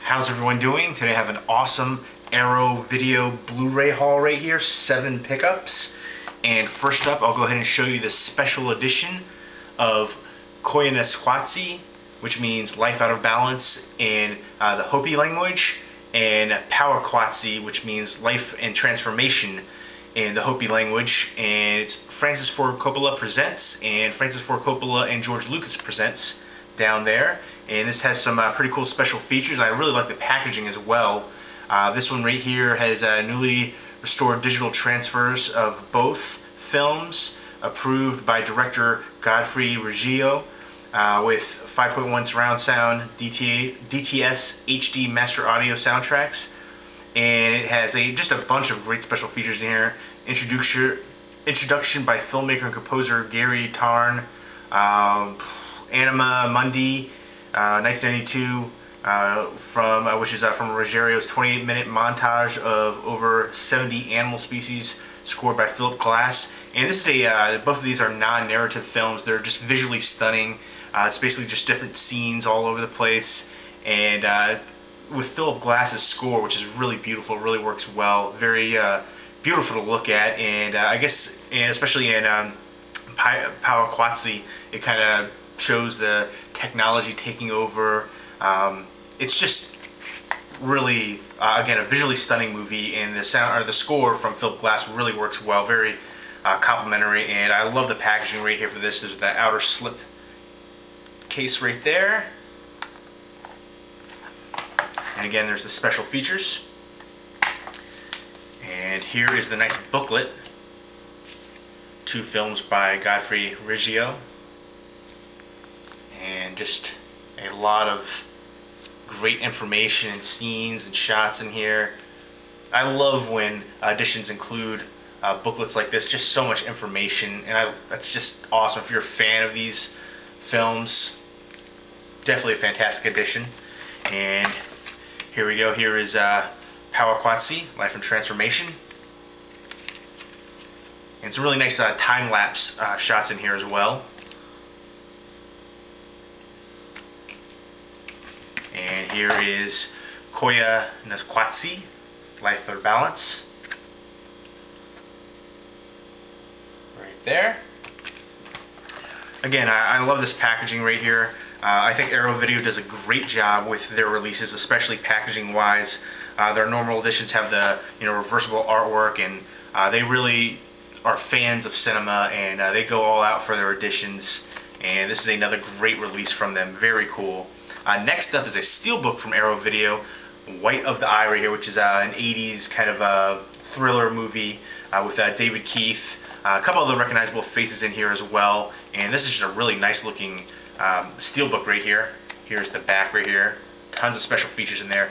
How's everyone doing? Today I have an awesome Arrow Video Blu-ray haul right here, 7 pickups. And first up, I'll go ahead and show you the special edition of Koyanesquatsi, which means life out of balance in the Hopi language, and PowerQuake, which means life and transformation in the Hopi language. And it's Francis Ford Coppola Presents, and Francis Ford Coppola and George Lucas Presents down there. And this has some pretty cool special features. I really like the packaging as well. This one right here has newly restored digital transfers of both films, approved by director Godfrey Reggio, with 5.1 surround sound, DTS HD master audio soundtracks, and it has just a bunch of great special features in here. Introduction by filmmaker and composer Gary Tarn, Anima Mundi, 1992, which is from Ruggerio's 28-minute montage of over 70 animal species scored by Philip Glass. And this is both of these are non-narrative films. They're just visually stunning. It's basically just different scenes all over the place. And with Philip Glass's score, which is really beautiful, really works well. Very beautiful to look at. And I guess, and especially in PowerQuake, it kind of shows the technology taking over. It's just really, again, a visually stunning movie, and the sound or the score from Philip Glass really works well. Very complimentary, and I love the packaging right here for this. There's that outer slip case right there, and again, there's the special features. And here is the nice booklet. 2 films by Godfrey Reggio. And just a lot of great information and scenes and shots in here. I love when editions include booklets like this, just so much information, and that's just awesome. If you're a fan of these films, definitely a fantastic edition. And here we go. Here is PowerQuake, Life and Transformation. And some really nice time-lapse shots in here as well. And here is Koyanesquatsi, Life or Balance. Right there. Again, I love this packaging right here. I think Arrow Video does a great job with their releases, especially packaging-wise. Their normal editions have the reversible artwork, and they really are fans of cinema, and they go all out for their editions. And this is another great release from them. Very cool. Next up is a Steelbook from Arrow Video, White of the Eye right here, which is an 80s kind of a thriller movie with David Keith. A couple of the recognizable faces in here as well. And this is just a really nice looking Steelbook right here. Here's the back right here. Tons of special features in there.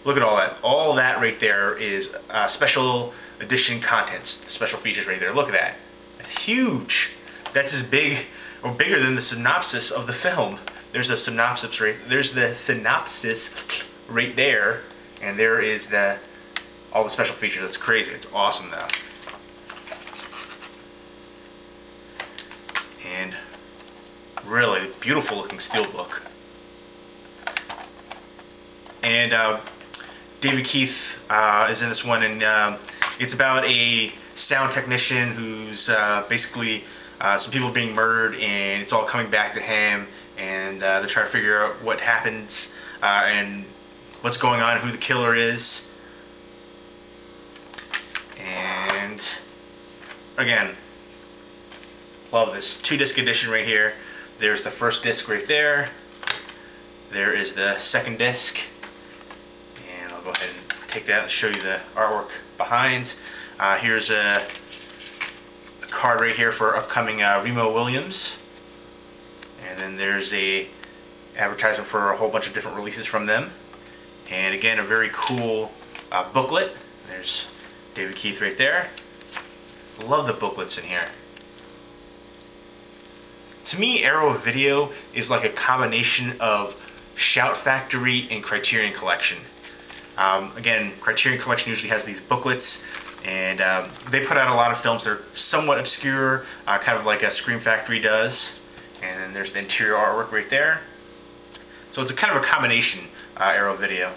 Look at all that. All that right there is special edition contents, special features right there. Look at that. That's huge. That's as big or bigger than the synopsis of the film. There's a synopsis there's the synopsis right there, and there is all the special features. That's crazy. It's awesome though. And really beautiful looking Steelbook. And David Keith is in this one, and it's about a sound technician who's basically some people being murdered, and it's all coming back to him. And they're trying to figure out what happens and what's going on, who the killer is. And again, love this 2-disc edition right here. There's the first disc right there. There is the second disc. And I'll go ahead and take that and show you the artwork behind. Here's a card right here for upcoming Remo Williams. And then there's a advertisement for a whole bunch of different releases from them. And again, a very cool booklet. There's David Keith right there. Love the booklets in here. To me, Arrow Video is like a combination of Shout Factory and Criterion Collection. Again, Criterion Collection usually has these booklets, and they put out a lot of films that are somewhat obscure, kind of like a Scream Factory does. And then there's the interior artwork right there. So it's a kind of a combination, Arrow Video.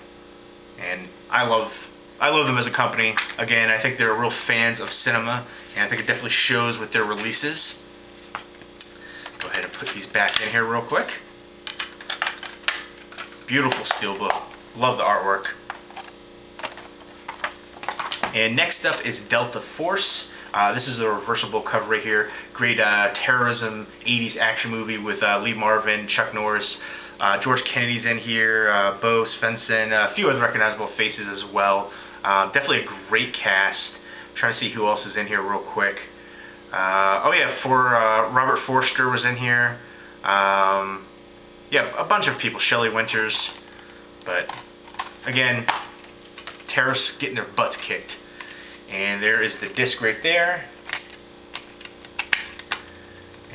And I love them as a company. Again, I think they're real fans of cinema, and I think it definitely shows with their releases. Go ahead and put these back in here real quick. Beautiful Steelbook. Love the artwork. And next up is Delta Force. This is a reversible cover right here. Great terrorism 80s action movie with Lee Marvin, Chuck Norris, George Kennedy's in here, Bo Svensson, a few other recognizable faces as well. Definitely a great cast. I'm trying to see who else is in here real quick. Oh yeah, Robert Forster was in here. Yeah, a bunch of people. Shelley Winters. But again, terrorists getting their butts kicked. And there is the disc right there.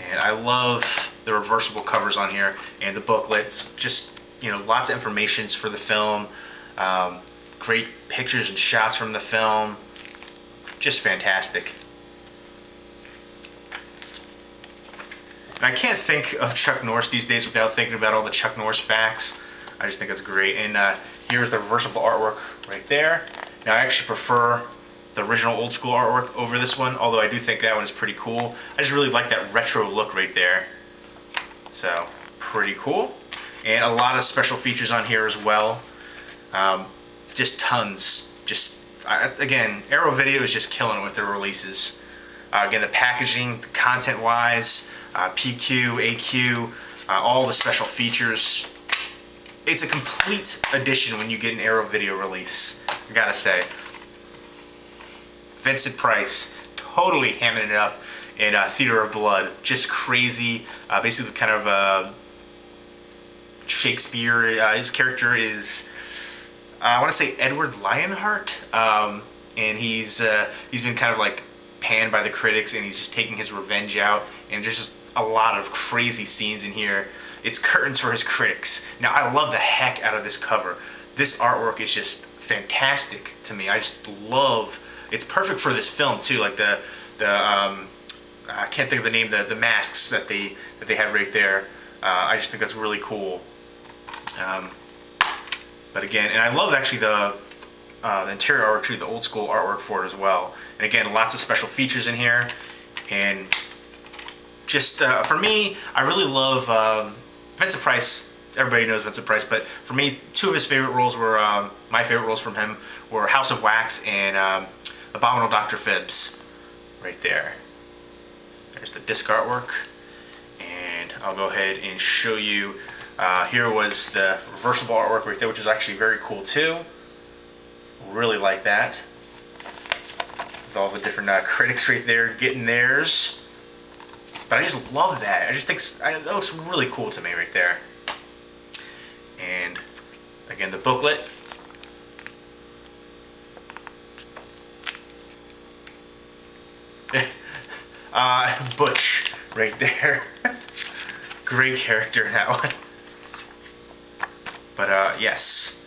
And I love the reversible covers on here and the booklets. Just, you know, lots of informations for the film. Great pictures and shots from the film. Just fantastic. And I can't think of Chuck Norris these days without thinking about all the Chuck Norris facts. I just think it's great. And here's the reversible artwork right there. Now I actually prefer the original old school artwork over this one, although I do think that one is pretty cool. I just really like that retro look right there. So, pretty cool. And a lot of special features on here as well. Just tons. Again, Arrow Video is just killing it with their releases. Again, the packaging, content-wise, PQ, AQ, all the special features. It's a complete edition when you get an Arrow Video release, I gotta say. Vincent Price, totally hamming it up in Theater of Blood. Just crazy. Basically kind of Shakespeare. His character is, I want to say Edward Lionheart. And he's been kind of like panned by the critics, and he's just taking his revenge out. And there's just a lot of crazy scenes in here. It's curtains for his critics. Now, I love the heck out of this cover. This artwork is just fantastic to me. I just love. It's perfect for this film too. Like I can't think of the name. The masks that they have right there. I just think that's really cool. But again, and I love actually the interior artwork too, the old school artwork for it as well. And again, lots of special features in here. And just for me, I really love Vincent Price. Everybody knows Vincent Price, but for me, two of his favorite roles were my favorite roles from him were House of Wax and Abominable Dr. Phibbs, right there. There's the disc artwork, and I'll go ahead and show you. Here was the reversible artwork right there, which is actually very cool too. Really like that. With all the different critics right there getting theirs. But I just love that. I just think that looks really cool to me right there. And again, the booklet. Butch right there. Great character, that one. But yes,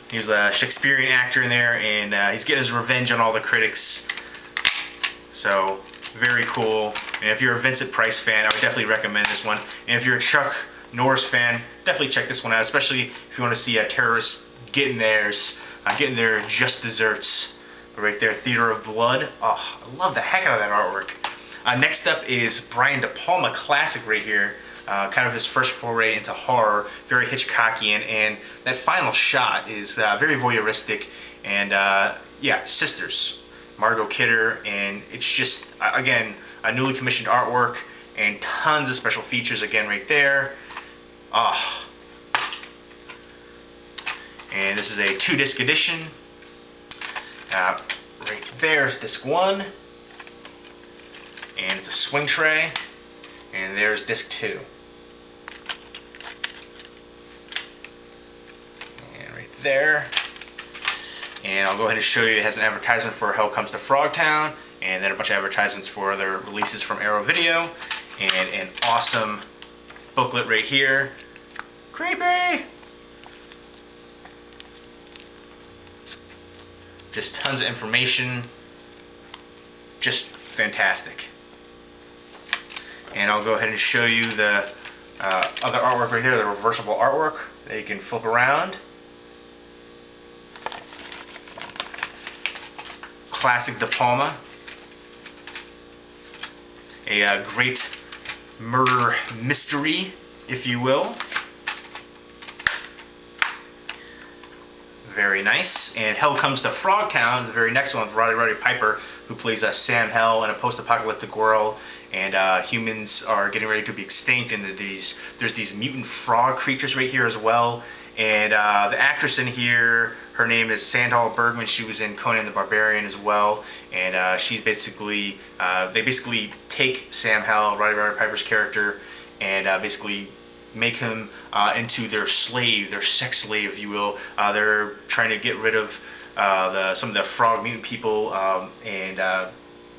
he was a Shakespearean actor in there, and he's getting his revenge on all the critics. So very cool. And if you're a Vincent Price fan, I would definitely recommend this one. And if you're a Chuck Norris fan, definitely check this one out, especially if you want to see a terrorist getting theirs, getting their just desserts. Right there, Theater of Blood. Oh, I love the heck out of that artwork. Next up is Brian De Palma classic right here. Kind of his first foray into horror, very Hitchcockian, and that final shot is very voyeuristic. And yeah, sisters, Margot Kidder, and it's just again a newly commissioned artwork and tons of special features again right there. Oh. And this is a 2-disc edition. Right there's disc 1, and it's a swing tray, and there's disc 2. And right there. And I'll go ahead and show you, it has an advertisement for Hell Comes to Frogtown, and then a bunch of advertisements for other releases from Arrow Video, and an awesome booklet right here. Creepy! Just tons of information. Just fantastic. And I'll go ahead and show you the other artwork right here, the reversible artwork that you can flip around. classic De Palma. A great murder mystery, if you will. Very nice. And Hell Comes to Frogtown is the very next one with Roddy Piper, who plays Sam Hell in a post-apocalyptic world, and humans are getting ready to be extinct, and there's these mutant frog creatures right here as well. And the actress in here, her name is Sandal Bergman. She was in Conan the Barbarian as well, and she's basically they basically take Sam Hell, Roddy Piper's character, and basically make him into their slave, their sex slave, if you will. They're trying to get rid of some of the frog mutant people and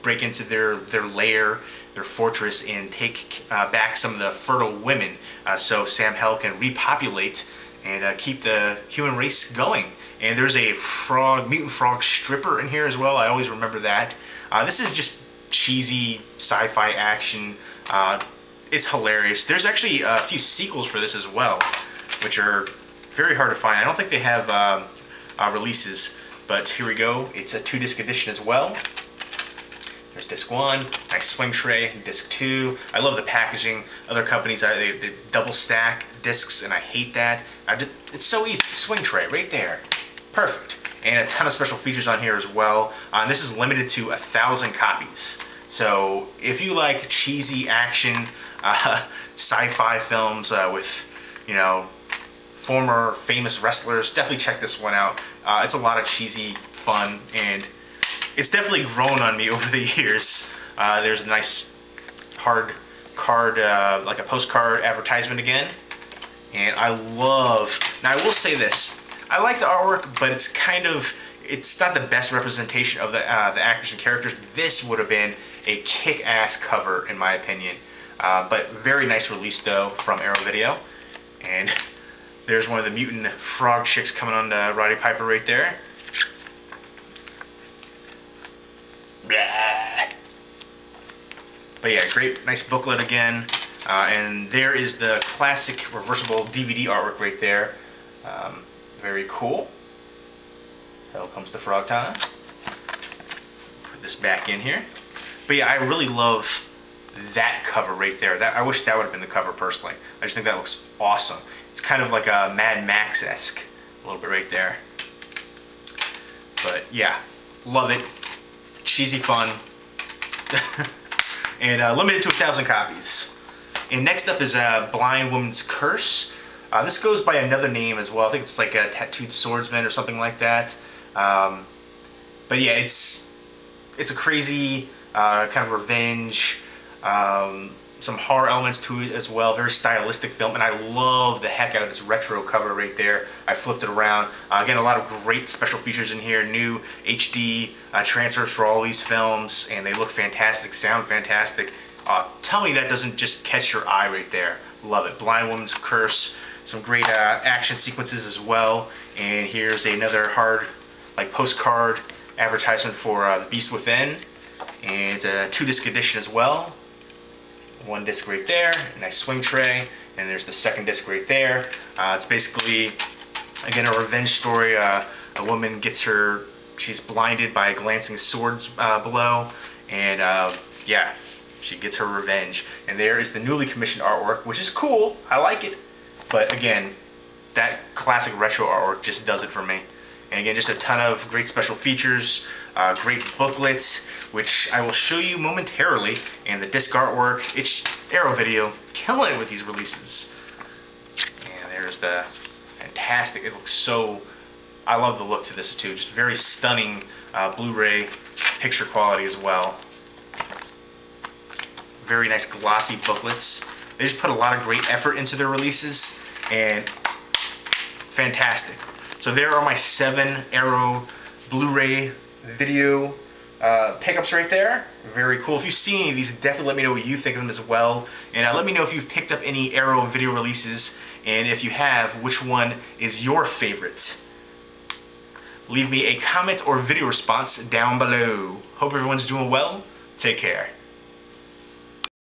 break into their lair, their fortress, and take back some of the fertile women so Sam Hell can repopulate and keep the human race going. And there's a mutant frog stripper in here as well. I always remember that. This is just cheesy sci-fi action. It's hilarious. There's actually a few sequels for this as well, which are very hard to find. I don't think they have releases, but here we go. It's a 2-disc edition as well. There's disc 1, nice swing tray, disc 2. I love the packaging. Other companies, they double stack discs, and I hate that. It's so easy. Swing tray right there. Perfect. And a ton of special features on here as well. This is limited to 1,000 copies. So if you like cheesy action, sci-fi films with, you know, former famous wrestlers, definitely check this one out. It's a lot of cheesy fun, and it's definitely grown on me over the years. There's a nice hard card, like a postcard advertisement again. And I love, now I will say this, I like the artwork, but it's not the best representation of the actors and characters. This would have been a kick-ass cover, in my opinion. But very nice release, though, from Arrow Video. And there's one of the mutant frog chicks coming on to Roddy Piper right there. Blah. But yeah, great, nice booklet again. And there is the classic reversible DVD artwork right there. Very cool. Hell Comes to Frogtown. Put this back in here. But yeah, I really love that cover right there. I wish that would have been the cover personally. I just think that looks awesome. It's kind of like a Mad Max-esque, a little bit right there. But yeah, love it. Cheesy fun. And limited to 1,000 copies. And next up is Blind Woman's Curse. This goes by another name as well. I think it's like a Tattooed Swordsman or something like that. But yeah, it's a crazy kind of revenge, some horror elements to it as well. Very stylistic film, and I love the heck out of this retro cover right there. I flipped it around. Again, a lot of great special features in here. New HD transfers for all these films, and they look fantastic, sound fantastic. Tell me that doesn't just catch your eye right there. Love it. Blind Woman's Curse. Some great action sequences as well. And here's another hard, like, postcard advertisement for The Beast Within. And it's a 2-disc edition as well. 1 disc right there, a nice swing tray, and there's the 2nd disc right there. It's basically, again, a revenge story. A woman she's blinded by a glancing sword blow, and yeah, she gets her revenge. And there is the newly commissioned artwork, which is cool. I like it. But again, that classic retro artwork just does it for me. And again, just a ton of great special features, great booklets, which I will show you momentarily, and the disc artwork. It's Arrow Video, killing it with these releases. And there's the fantastic, it looks so, I love the look to this too, just very stunning Blu-ray picture quality as well. Very nice glossy booklets. They just put a lot of great effort into their releases, and fantastic. So there are my 7 Arrow Blu-ray video pickups right there. Very cool. If you've seen any of these, definitely let me know what you think of them as well. And let me know if you've picked up any Arrow video releases, and if you have, which one is your favorite. Leave me a comment or video response down below. Hope everyone's doing well. Take care.